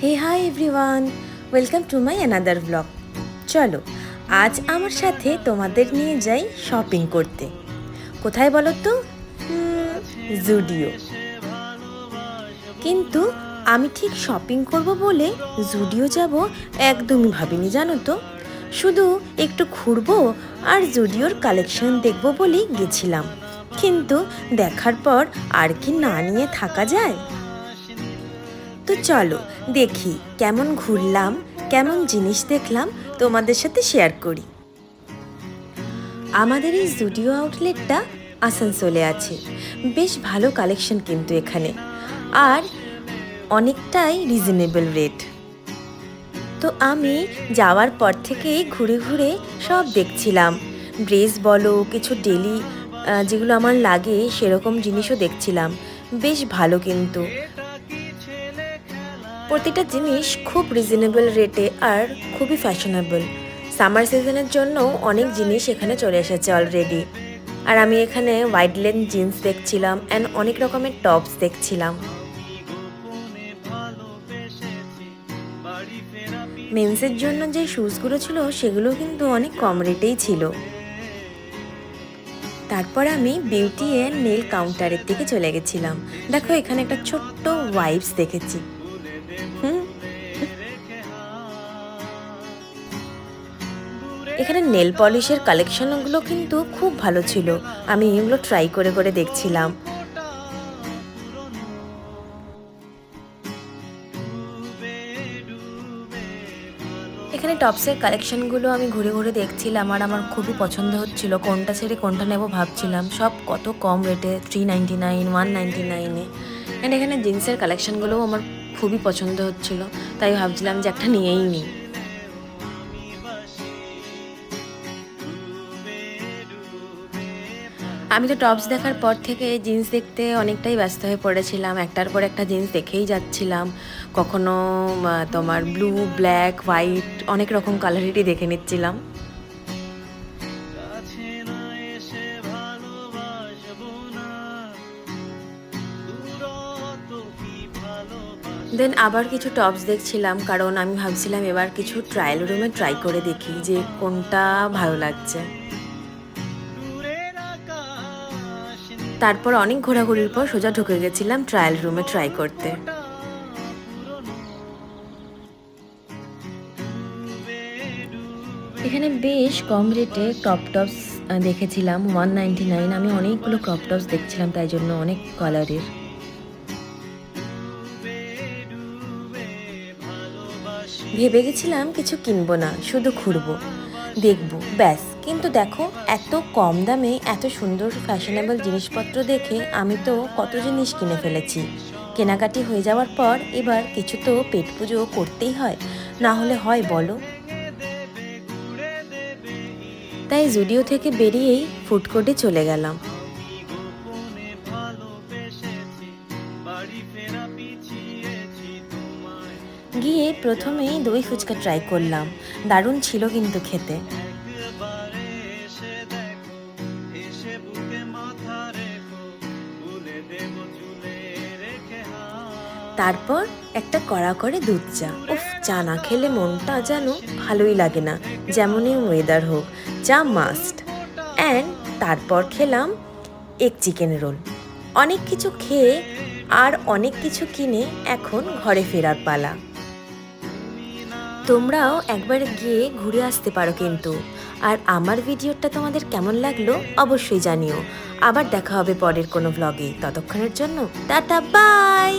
Hey hi everyone, welcome to my another blog. চলো আজ আমার সাথে তোমাদের নিয়ে যাই শপিং করতে। কোথায় বলো তো? জুডিও। কিন্তু আমি ঠিক শপিং করব বলে জুডিও যাব একদমই ভাবিনি, জানো তো। শুধু একটু ঘুরবো আর জুডিওর কালেকশন দেখব বলেই গেছিলাম। কিন্তু দেখার পর আর কি না নিয়ে থাকা যায়? তো চলো দেখি কেমন ঘুরলাম, কেমন জিনিস দেখলাম, তোমাদের সাথে শেয়ার করি। আমাদের এই জুডিও আউটলেটটা আসানসোলে আছে। বেশ ভালো কালেকশন কিন্তু এখানে, আর অনেকটাই রিজনেবল রেট। তো আমি যাওয়ার পর থেকেই ঘুরে ঘুরে সব দেখছিলাম। ড্রেস বলো, কিছু ডেলি যেগুলো আমার লাগে সেরকম জিনিসও দেখছিলাম। বেশ ভালো কিন্তু প্রতিটা জিনিস খুব রিজনেবল রেটে আর খুবই ফ্যাশনেবল। সামার সিজনের জন্য অনেক জিনিস এখানে চলে এসেছে অলরেডি। আর আমি এখানে ওয়াইড লেন্থ জিন্স দেখছিলাম অ্যান্ড অনেক রকমের টপস দেখছিলাম। মেন্সের জন্য যে শুজগুলো ছিল সেগুলো কিন্তু অনেক কম রেটেই ছিল। তারপর আমি বিউটি অ্যান্ড নেল কাউন্টারের দিকে চলে গেছিলাম। দেখো এখানে একটা ছোট্ট ওয়াইপস দেখেছি। এখানে নেল পলিশের কালেকশনগুলো কিন্তু খুব ভালো ছিল। আমি এগুলো ট্রাই করে করে দেখছিলাম। এখানে টপসের কালেকশনগুলো আমি ঘুরে ঘুরে দেখছিলাম আর আমার খুবই পছন্দ হচ্ছিল। কোনটা ছেড়ে কোনটা নেব ভাবছিলাম। সব কত কম রেটে, 399, 199-এ। অ্যান্ড এখানে জিন্সের কালেকশনগুলোও আমার খুবই পছন্দ হচ্ছিল, তাই ভাবছিলাম যে একটা নিয়েই নিই। আমি তো টপস দেখার পর থেকে জিন্স দেখতে অনেকটাই ব্যস্ত হয়ে পড়েছিলাম। একটার পর একটা জিন্স দেখেই যাচ্ছিলাম। কখনো তোমার ব্লু, ব্ল্যাক, হোয়াইট, অনেক রকম কালারেরই দেখে নিচ্ছিলাম। দেন আবার কিছু টপস দেখছিলাম, কারণ আমি ভাবছিলাম এবার কিছু ট্রায়াল রুমে ট্রাই করে দেখি যে কোনটা ভালো লাগছে। তারপর অনেক ঘোরাঘুরির পর সোজা ঢুকে গেছিলাম ট্রায়াল রুমে ট্রাই করতে। এখানে বেশ কম রেটে ক্রপ টপস দেখেছিলাম, 199। আমি অনেকগুলো ক্রপ টপস দেখছিলাম, তাই জন্য অনেক কালারের। ভেবে গেছিলাম কিছু কিনবো না, শুধু ঘুরবো, দেখবো, ব্যাস। কিন্তু দেখো এত কম দামে এত সুন্দর ফ্যাশনেবল জিনিসপত্র দেখে আমি তো কত জিনিস কিনে ফেলেছি। কেনাকাটি হয়ে যাওয়ার পর এবার কিছু তো পেট পুজো করতেই হয়, না হলে হয় বলো? তাই জুডিও থেকে বেরিয়েই ফুড কোর্টে চলে গেলাম। গিয়ে প্রথমেই দই ফুচকা ট্রাই করলাম। দারুণ ছিল কিন্তু খেতে। তারপর একটা কড়া করে দুধ চা। উফ, চা না খেলে মনটা যেন ভালোই লাগে না, যেমনই ওয়েদার হোক, চা মাস্ট। অ্যান্ড তারপর খেলাম এগ চিকেন রোল। অনেক কিছু খেয়ে আর অনেক কিছু কিনে এখন ঘরে ফেরার পালা। তোমরাও একবার গিয়ে ঘুরে আসতে পারো কিন্তু। আর আমার ভিডিওটা তোমাদের কেমন লাগলো অবশ্যই জানিও। আবার দেখা হবে পরের কোনো ভ্লগে। ততক্ষণের জন্য টাটা, বাই।